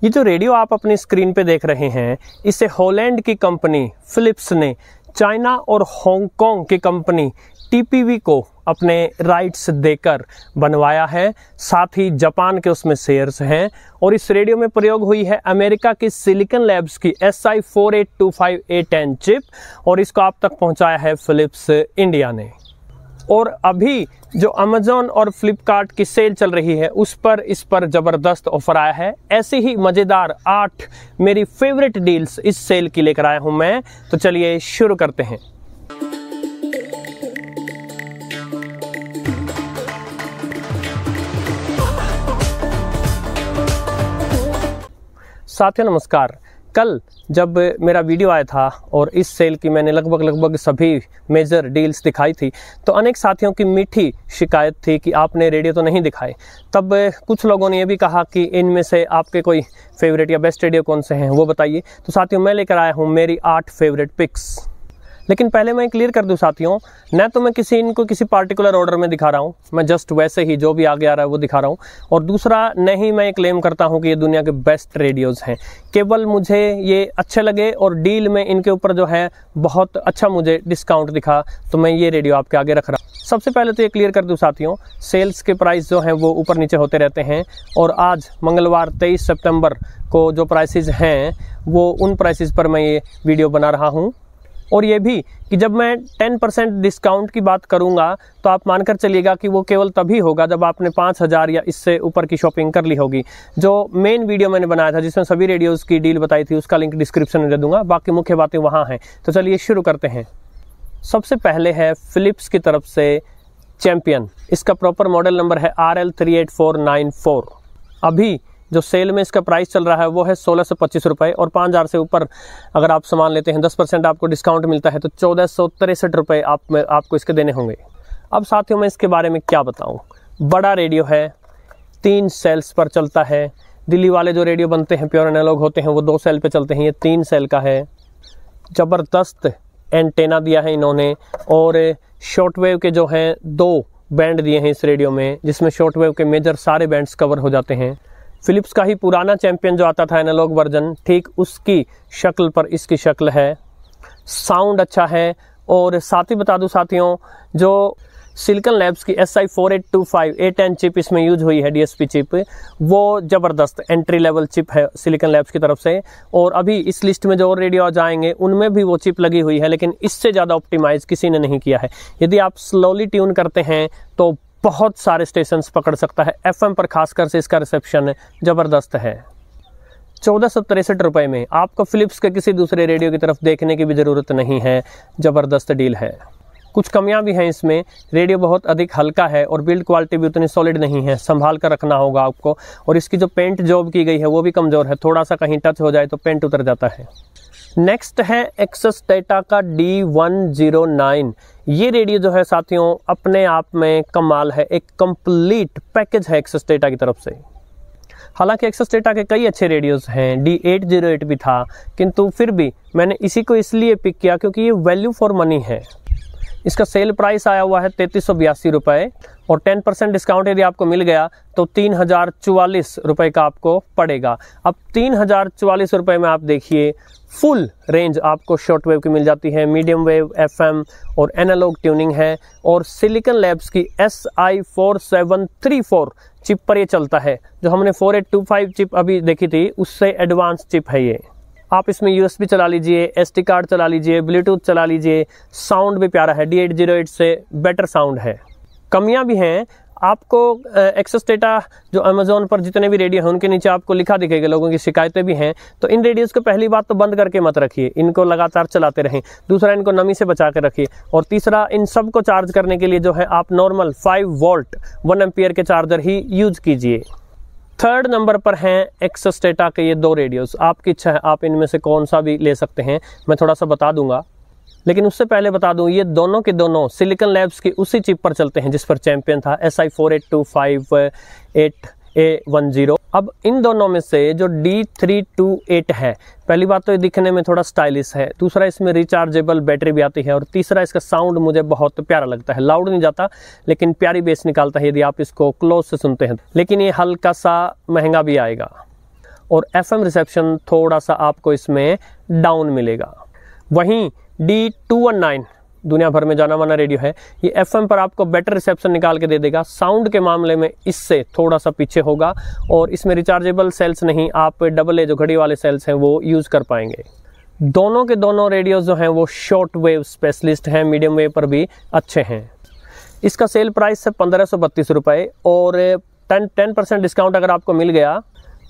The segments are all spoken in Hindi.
ये जो रेडियो आप अपनी स्क्रीन पे देख रहे हैं, इसे हॉलैंड की कंपनी फिलिप्स ने चाइना और हांगकांग की कंपनी टीपीवी को अपने राइट्स देकर बनवाया है। साथ ही जापान के उसमें शेयर्स हैं और इस रेडियो में प्रयोग हुई है अमेरिका की सिलिकॉन लैब्स की SI4825A10 चिप और इसको आप तक पहुंचाया है फिलिप्स इंडिया ने। और अभी जो अमेज़न और फ्लिपकार्ट की सेल चल रही है उस पर इस पर ज़बरदस्त ऑफर आया है। ऐसे ही मज़ेदार 8 मेरी फेवरेट डील्स इस सेल की लेकर आया हूं मैं। तो चलिए शुरू करते हैं। साथियों नमस्कार। कल जब मेरा वीडियो आया था और इस सेल की मैंने लगभग सभी मेजर डील्स दिखाई थी तो अनेक साथियों की मीठी शिकायत थी कि आपने रेडियो तो नहीं दिखाए। तब कुछ लोगों ने ये भी कहा कि इनमें से आपके कोई फेवरेट या बेस्ट रेडियो कौन से हैं वो बताइए। तो साथियों मैं लेकर आया हूँ मेरी 8 फेवरेट पिक्स। लेकिन पहले मैं क्लियर कर दूं साथियों, न तो मैं इनको किसी पार्टिकुलर ऑर्डर में दिखा रहा हूं, मैं जस्ट वैसे ही जो भी आगे आ रहा है वो दिखा रहा हूं। और दूसरा, नहीं मैं क्लेम करता हूं कि ये दुनिया के बेस्ट रेडियोज़ हैं। केवल मुझे ये अच्छे लगे और डील में इनके ऊपर जो है बहुत अच्छा मुझे डिस्काउंट दिखा तो मैं ये रेडियो आपके आगे रख रहा हूँ। सबसे पहले तो ये क्लियर कर दूं साथियों, सेल्स के प्राइस जो हैं वो ऊपर नीचे होते रहते हैं और आज मंगलवार 23 सितंबर को जो प्राइसेस हैं वो उन प्राइसेस पर मैं ये वीडियो बना रहा हूँ। और ये भी कि जब मैं 10% डिस्काउंट की बात करूंगा तो आप मानकर चलिएगा कि वो केवल तभी होगा जब आपने 5000 या इससे ऊपर की शॉपिंग कर ली होगी। जो मेन वीडियो मैंने बनाया था जिसमें सभी रेडियोज़ की डील बताई थी उसका लिंक डिस्क्रिप्शन में दे दूंगा, बाकी मुख्य बातें वहाँ हैं। तो चलिए शुरू करते हैं। सबसे पहले है फिलिप्स की तरफ से चैम्पियन। इसका प्रॉपर मॉडल नंबर है RL38494। अभी जो सेल में इसका प्राइस चल रहा है वो है 1625 रुपये और 5000 से ऊपर अगर आप सामान लेते हैं 10% आपको डिस्काउंट मिलता है तो 1463 रुपये आपको इसके देने होंगे। अब साथियों मैं इसके बारे में क्या बताऊं। बड़ा रेडियो है, 3 सेल्स पर चलता है। दिल्ली वाले जो रेडियो बनते हैं प्योर एनालॉग होते हैं वो 2 सेल पे चलते हैं, ये 3 सेल का है। ज़बरदस्त एंटेना दिया है इन्होंने और शॉर्टवेव के जो हैं 2 बैंड दिए हैं इस रेडियो में, जिसमें शॉर्टवेव के मेजर सारे बैंड्स कवर हो जाते हैं। फिलिप्स का ही पुराना चैंपियन जो आता था एनालॉग वर्जन, ठीक उसकी शक्ल पर इसकी शक्ल है। साउंड अच्छा है और साथ ही बता दूं साथियों, जो सिलिकॉन लैब्स की SI4825A10 चिप इसमें यूज हुई है, DSP चिप, वो ज़बरदस्त एंट्री लेवल चिप है सिलिकॉन लैब्स की तरफ से। और अभी इस लिस्ट में जो और रेडियो आ जाएंगे उनमें भी वो चिप लगी हुई है, लेकिन इससे ज़्यादा ऑप्टिमाइज किसी ने नहीं किया है। यदि आप स्लोली ट्यून करते हैं तो बहुत सारे स्टेशंस पकड़ सकता है। FM पर खासकर से इसका रिसेप्शन ज़बरदस्त है। 1463 रुपये में आपको फिलिप्स के किसी दूसरे रेडियो की तरफ देखने की भी ज़रूरत नहीं है। ज़बरदस्त डील है। कुछ कमियां भी हैं इसमें। रेडियो बहुत अधिक हल्का है और बिल्ड क्वालिटी भी उतनी सॉलिड नहीं है, संभाल कर रखना होगा आपको। और इसकी जो पेंट जॉब की गई है वो भी कमज़ोर है, थोड़ा सा कहीं टच हो जाए तो पेंट उतर जाता है। नेक्स्ट है एक्सेस डेटा का D109। ये रेडियो जो है साथियों अपने आप में कमाल है, एक कंप्लीट पैकेज है एक्सेस डेटा की तरफ से। हालांकि एक्सेस डेटा के कई अच्छे रेडियोज़ हैं, D808 भी था, किंतु फिर भी मैंने इसी को इसलिए पिक किया क्योंकि ये वैल्यू फॉर मनी है। इसका सेल प्राइस आया हुआ है 3382 रुपये और 10% डिस्काउंट यदि आपको मिल गया तो 3044 रुपये का आपको पड़ेगा। अब 3044 रुपये में आप देखिए फुल रेंज आपको शॉर्ट वेव की मिल जाती है, मीडियम वेव, FM और एनालॉग ट्यूनिंग है। और सिलिकॉन लैब्स की SI4734 चिप पर ये चलता है। जो हमने 4825 चिप अभी देखी थी उससे एडवांस चिप है ये। आप इसमें USB चला लीजिए, SD कार्ड चला लीजिए, ब्लूटूथ चला लीजिए। साउंड भी प्यारा है, D808 से बेटर साउंड है। कमियां भी हैं। आपको एक्सेस डेटा जो अमेज़न पर जितने भी रेडियो हैं उनके नीचे आपको लिखा दिखेगा, लोगों की शिकायतें भी हैं। तो इन रेडियोज़ को पहली बात तो बंद करके मत रखिए, इनको लगातार चलाते रहें। दूसरा, इनको नमी से बचा के रखिए। और तीसरा, इन सब को चार्ज करने के लिए जो है आप नॉर्मल 5 वोल्ट 1 एम्पियर के चार्जर ही यूज कीजिए। 3rd नंबर पर हैं एक्सेस डेटा के ये 2 रेडियोज़। आपकी इच्छा है आप इनमें से कौन सा भी ले सकते हैं, मैं थोड़ा सा बता दूंगा। लेकिन उससे पहले बता दूं ये दोनों के दोनों सिलिकॉन लैब्स की उसी चिप पर चलते हैं जिस पर चैंपियन था, SI4825A10। अब इन दोनों में से जो D328 है, पहली बात तो ये दिखने में थोड़ा स्टाइलिश है, दूसरा इसमें रिचार्जेबल बैटरी भी आती है और तीसरा इसका साउंड मुझे बहुत प्यारा लगता है। लाउड नहीं जाता लेकिन प्यारी बेस निकालता है यदि आप इसको क्लोज से सुनते हैं। लेकिन ये हल्का सा महंगा भी आएगा। और FM रिसेप्शन थोड़ा सा आपको इसमें डाउन मिलेगा। वहीं D219 दुनिया भर में जाना माना रेडियो है, ये FM पर आपको बेटर रिसेप्शन निकाल के दे देगा। साउंड के मामले में इससे थोड़ा सा पीछे होगा और इसमें रिचार्जेबल सेल्स नहीं, आप AA जो घड़ी वाले सेल्स हैं वो यूज़ कर पाएंगे। दोनों के दोनों रेडियोज जो हैं वो शॉर्ट वेव स्पेशलिस्ट हैं, मीडियम वेव पर भी अच्छे हैं। इसका सेल प्राइस है 1532 रुपये और 10% डिस्काउंट अगर आपको मिल गया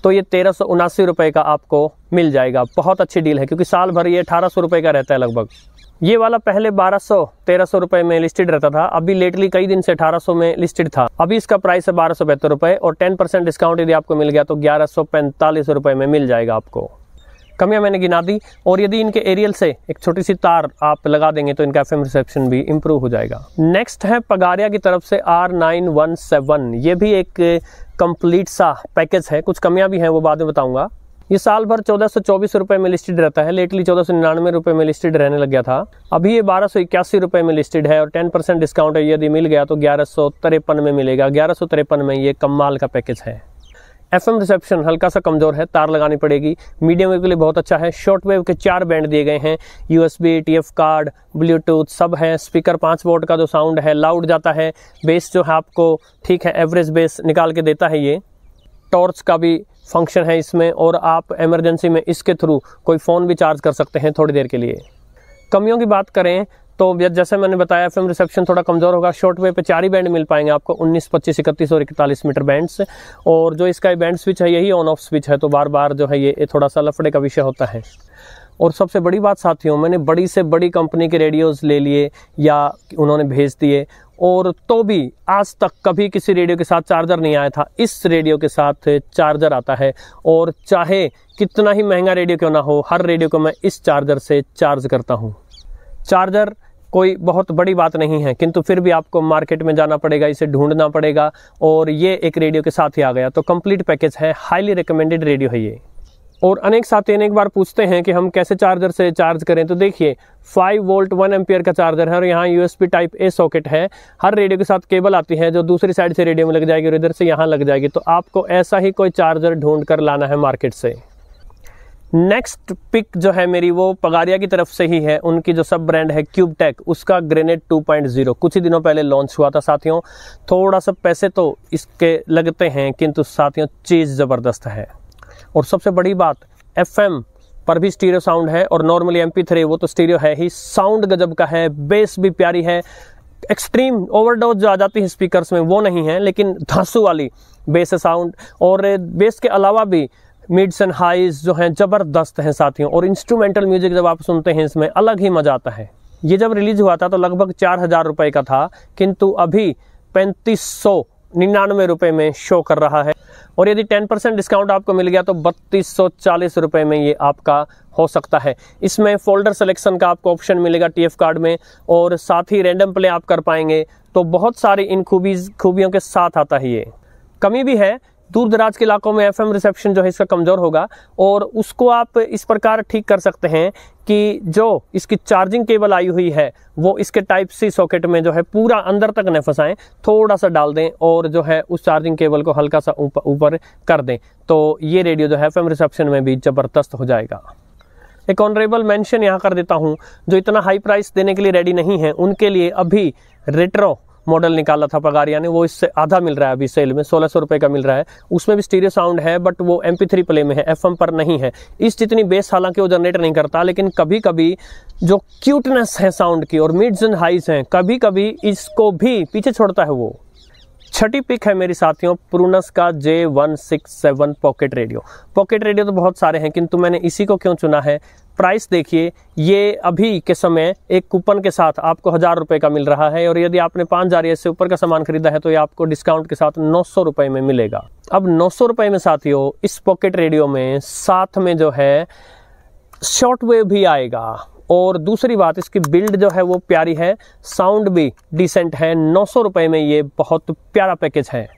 तो ये 1379 रुपये का आपको मिल जाएगा। बहुत अच्छी डील है क्योंकि साल भर ये 1800 रुपये का रहता है लगभग। ये वाला पहले 1200-1300 रुपये में लिस्टेड रहता था, अभी लेटली कई दिन से 1800 में लिस्टेड था। अभी इसका प्राइस है 1272 रुपये और 10% डिस्काउंट यदि आपको मिल गया तो 1145 रुपये में मिल जाएगा आपको। कमियां मैंने गिना दी और यदि इनके एरियल से एक छोटी सी तार आप लगा देंगे तो इनका FM रिसेप्शन भी इम्प्रूव हो जाएगा। नेक्स्ट है पगारिया की तरफ से R917। ये भी एक कंप्लीट सा पैकेज है, कुछ कमियां भी हैं वो बाद में बताऊंगा। ये साल भर 1424 रुपये में लिस्टेड रहता है, लेटली 1499 रुपये में लिस्टेड रहने लग गया था। अभी ये 1281 रुपये में लिस्टेड है और 10% डिस्काउंट है, यदि मिल गया तो 1153 में मिलेगा। 1153 में ये कमाल का पैकेज है। FM रिसेप्शन हल्का सा कमज़ोर है, तार लगानी पड़ेगी। मीडियम वेव के लिए बहुत अच्छा है। शॉर्ट वेव के 4 बैंड दिए गए हैं, USB, TF कार्ड, ब्लूटूथ सब है। स्पीकर 5 वोल्ट का जो साउंड है, लाउड जाता है। बेस जो है आपको ठीक है एवरेज बेस निकाल के देता है। ये टॉर्च का भी फंक्शन है इसमें और आप इमरजेंसी में इसके थ्रू कोई फ़ोन भी चार्ज कर सकते हैं थोड़ी देर के लिए। कमियों की बात करें तो जैसे मैंने बताया FM रिसेप्शन थोड़ा कमज़ोर होगा। शॉर्ट वेव पे 4 ही बैंड मिल पाएंगे आपको, 19, 25, 31 और 41 मीटर बैंड्स। और जो इसका बैंड स्विच है यही ऑन ऑफ स्विच है, तो बार बार जो है ये थोड़ा सा लफड़े का विषय होता है। और सबसे बड़ी बात साथियों, मैंने बड़ी से बड़ी कंपनी के रेडियोज़ ले लिए या उन्होंने भेज दिए और तो भी आज तक कभी किसी रेडियो के साथ चार्जर नहीं आया था। इस रेडियो के साथ चार्जर आता है और चाहे कितना ही महंगा रेडियो क्यों ना हो, हर रेडियो को मैं इस चार्जर से चार्ज करता हूँ। चार्जर कोई बहुत बड़ी बात नहीं है, किंतु फिर भी आपको मार्केट में जाना पड़ेगा, इसे ढूंढना पड़ेगा और ये एक रेडियो के साथ ही आ गया। तो कंप्लीट पैकेज है, हाईली रिकमेंडेड रेडियो है ये। और अनेक साथी एक बार पूछते हैं कि हम कैसे चार्जर से चार्ज करें, तो देखिए 5 वोल्ट 1 एम्पियर का चार्जर है और यहाँ USB टाइप A सॉकेट है। हर रेडियो के साथ केबल आती है जो दूसरी साइड से रेडियो में लग जाएगी और इधर से यहाँ लग जाएगी। तो आपको ऐसा ही कोई चार्जर ढूंढ कर लाना है मार्केट से। नेक्स्ट पिक जो है मेरी वो पगारिया की तरफ से ही है। उनकी जो सब ब्रांड है क्यूबटेक, उसका ग्रेनेड 2.0 कुछ ही दिनों पहले लॉन्च हुआ था साथियों। थोड़ा सा पैसे तो इसके लगते हैं किंतु साथियों चीज़ ज़बरदस्त है। और सबसे बड़ी बात, FM पर भी स्टीरियो साउंड है और नॉर्मली MP3 वो तो स्टीरियो है ही। साउंड गजब का है, बेस भी प्यारी है। एक्सट्रीम ओवरडोज जो आ जाती है स्पीकर्स में वो नहीं है, लेकिन धांसू वाली बेस साउंड। और बेस के अलावा भी मिड्स एंड हाइज जो हैं ज़बरदस्त हैं साथियों। और इंस्ट्रूमेंटल म्यूजिक जब आप सुनते हैं इसमें अलग ही मज़ा आता है। ये जब रिलीज हुआ था तो लगभग 4000 रुपये का था, किंतु अभी 3599 रुपये में शो कर रहा है। और यदि 10% डिस्काउंट आपको मिल गया तो 3240 रुपये में ये आपका हो सकता है। इसमें फोल्डर सिलेक्शन का आपको ऑप्शन मिलेगा TF कार्ड में और साथ ही रैंडम प्ले आप कर पाएंगे। तो बहुत सारी इन खूबियों के साथ आता है ये। कमी भी है, दूर दराज के इलाकों में FM रिसेप्शन जो है इसका कमज़ोर होगा और उसको आप इस प्रकार ठीक कर सकते हैं कि जो इसकी चार्जिंग केबल आई हुई है वो इसके Type-C सॉकेट में जो है पूरा अंदर तक न फंसाएं, थोड़ा सा डाल दें और जो है उस चार्जिंग केबल को हल्का सा ऊपर कर दें, तो ये रेडियो जो है FM रिसेप्शन में भी ज़बरदस्त हो जाएगा। एक ऑनरेबल मेंशन यहाँ कर देता हूँ, जो इतना हाई प्राइस देने के लिए रेडी नहीं है उनके लिए अभी रेट्रो मॉडल निकाला था पगारिया ने, वो इससे आधा मिल रहा है अभी सेल में, 1600 रुपये का मिल रहा है। उसमें भी स्टीरियो साउंड है बट वो MP3 प्ले में है, FM पर नहीं है। इस जितनी बेस हालांकि वो जनरेट नहीं करता, लेकिन कभी कभी जो क्यूटनेस है साउंड की और मिड्स एंड हाइज हैं कभी कभी इसको भी पीछे छोड़ता है वो। छठी पिक है मेरी साथियों प्रूनस का J167 pocket radio. Pocket radio तो बहुत सारे हैं किंतु मैंने इसी को क्यों चुना है, प्राइस देखिए, ये अभी के समय एक कूपन के साथ आपको 1000 रुपये का मिल रहा है और यदि आपने 5000 या इससे ऊपर का सामान खरीदा है तो ये आपको डिस्काउंट के साथ 900 रुपये में मिलेगा। अब 900 रुपये में साथियों इस पॉकेट रेडियो में साथ में जो है शॉर्ट वेव भी आएगा और दूसरी बात इसकी बिल्ड जो है वो प्यारी है, साउंड भी डिसेंट है। 900 रुपये में ये बहुत प्यारा पैकेज है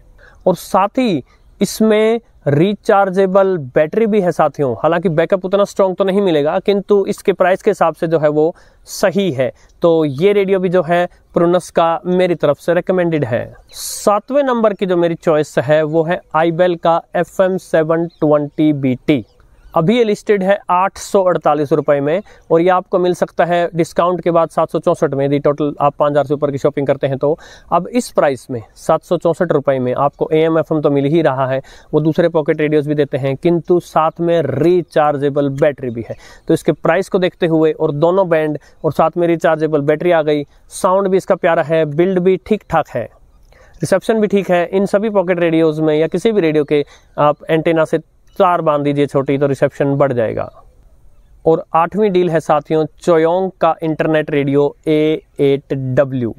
और साथ ही इसमें रिचार्जेबल बैटरी भी है साथियों। हालांकि बैकअप उतना स्ट्रॉन्ग तो नहीं मिलेगा, किंतु इसके प्राइस के हिसाब से जो है वो सही है। तो ये रेडियो भी जो है प्रोनस का मेरी तरफ से रिकमेंडेड है। 7वें नंबर की जो मेरी चॉइस है वो है आईबेल का FM 720 BT। अभी ये लिस्टेड है 848 रुपये में, और ये आपको मिल सकता है डिस्काउंट के बाद 764 में। यदि टोटल आप 5000 से ऊपर की शॉपिंग करते हैं तो अब इस प्राइस में 764 रुपये में आपको AM FM तो मिल ही रहा है, वो दूसरे पॉकेट रेडियोस भी देते हैं, किंतु साथ में रिचार्जेबल बैटरी भी है। तो इसके प्राइस को देखते हुए और दोनों बैंड और साथ में रिचार्जेबल बैटरी आ गई, साउंड भी इसका प्यारा है, बिल्ड भी ठीक ठाक है, रिसेप्शन भी ठीक है। इन सभी पॉकेट रेडियोज़ में या किसी भी रेडियो के आप एंटेना से तार बांध दीजिए छोटी, तो रिसेप्शन बढ़ जाएगा। और 8वीं डील है साथियों चोयोंग का इंटरनेट रेडियो A8W।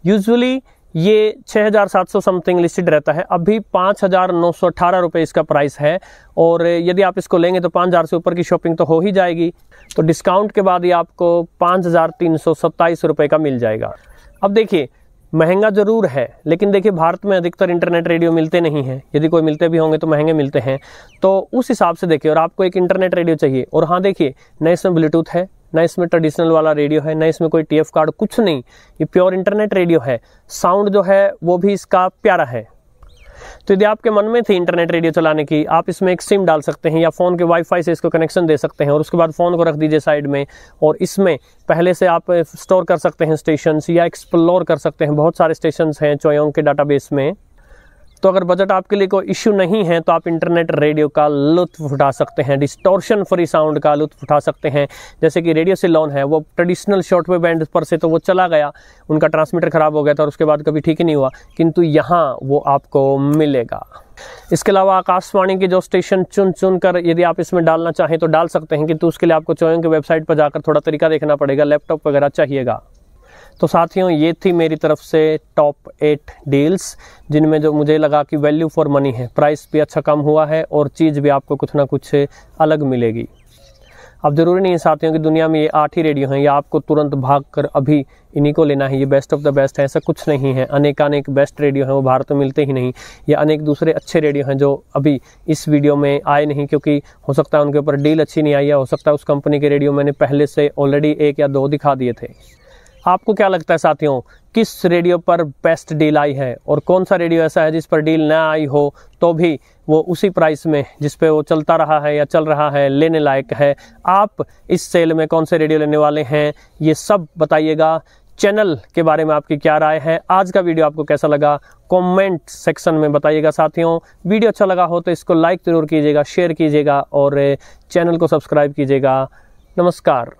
यूजुअली ये 6700 समथिंग लिस्टेड रहता है, अभी 5918 रुपये इसका प्राइस है, और यदि आप इसको लेंगे तो 5000 से ऊपर की शॉपिंग तो हो ही जाएगी। तो डिस्काउंट के बाद ये आपको 5327 रुपये का मिल जाएगा। अब देखिए महंगा जरूर है, लेकिन देखिए भारत में अधिकतर इंटरनेट रेडियो मिलते नहीं हैं, यदि कोई मिलते भी होंगे तो महंगे मिलते हैं। तो उस हिसाब से देखिए, और आपको एक इंटरनेट रेडियो चाहिए, और हाँ देखिए न इसमें ब्लूटूथ है, न इसमें ट्रेडिशनल वाला रेडियो है, न इसमें कोई TF कार्ड, कुछ नहीं, ये प्योर इंटरनेट रेडियो है। साउंड जो है वो भी इसका प्यारा है। तो यदि आपके मन में थी इंटरनेट रेडियो चलाने की, आप इसमें एक सिम डाल सकते हैं या फ़ोन के वाईफाई से इसको कनेक्शन दे सकते हैं, और उसके बाद फ़ोन को रख दीजिए साइड में, और इसमें पहले से आप स्टोर कर सकते हैं स्टेशंस या एक्सप्लोर कर सकते हैं। बहुत सारे स्टेशंस हैं चोयोंग के डाटाबेस में। तो अगर बजट आपके लिए कोई इश्यू नहीं है तो आप इंटरनेट रेडियो का लुत्फ उठा सकते हैं, डिस्टॉर्शन फ्री साउंड का लुत्फ उठा सकते हैं। जैसे कि रेडियो सिलोन है, वो ट्रेडिशनल शॉर्टवेव बैंड पर से तो वो चला गया, उनका ट्रांसमीटर खराब हो गया था और उसके बाद कभी ठीक ही नहीं हुआ, किंतु यहाँ वो आपको मिलेगा। इसके अलावा आकाशवाणी के जो स्टेशन चुन कर यदि आप इसमें डालना चाहें तो डाल सकते हैं, किंतु उसके लिए आपको चोयोंग की वेबसाइट पर जाकर थोड़ा तरीका देखना पड़ेगा, लैपटॉप वगैरह चाहिएगा। तो साथियों ये थी मेरी तरफ से टॉप 8 डील्स, जिनमें जो मुझे लगा कि वैल्यू फॉर मनी है, प्राइस भी अच्छा कम हुआ है और चीज़ भी आपको कुछ ना कुछ अलग मिलेगी। अब ज़रूरी नहीं है साथियों कि दुनिया में ये 8 ही रेडियो हैं या आपको तुरंत भागकर अभी इन्हीं को लेना है, ये बेस्ट ऑफ द बेस्ट है, ऐसा कुछ नहीं है। अनेकानेक बेस्ट रेडियो हैं, वो भारत में मिलते ही नहीं, या अनेक दूसरे अच्छे रेडियो हैं जो अभी इस वीडियो में आए नहीं, क्योंकि हो सकता है उनके ऊपर डील अच्छी नहीं आई है, हो सकता है उस कंपनी के रेडियो मैंने पहले से ऑलरेडी 1 या 2 दिखा दिए थे। आपको क्या लगता है साथियों, किस रेडियो पर बेस्ट डील आई है, और कौन सा रेडियो ऐसा है जिस पर डील ना आई हो तो भी वो उसी प्राइस में जिस पे वो चलता रहा है या चल रहा है लेने लायक है? आप इस सेल में कौन से रेडियो लेने वाले हैं, ये सब बताइएगा। चैनल के बारे में आपकी क्या राय है, आज का वीडियो आपको कैसा लगा, कमेंट सेक्शन में बताइएगा साथियों। वीडियो अच्छा लगा हो तो इसको लाइक जरूर कीजिएगा, शेयर कीजिएगा और चैनल को सब्सक्राइब कीजिएगा। नमस्कार।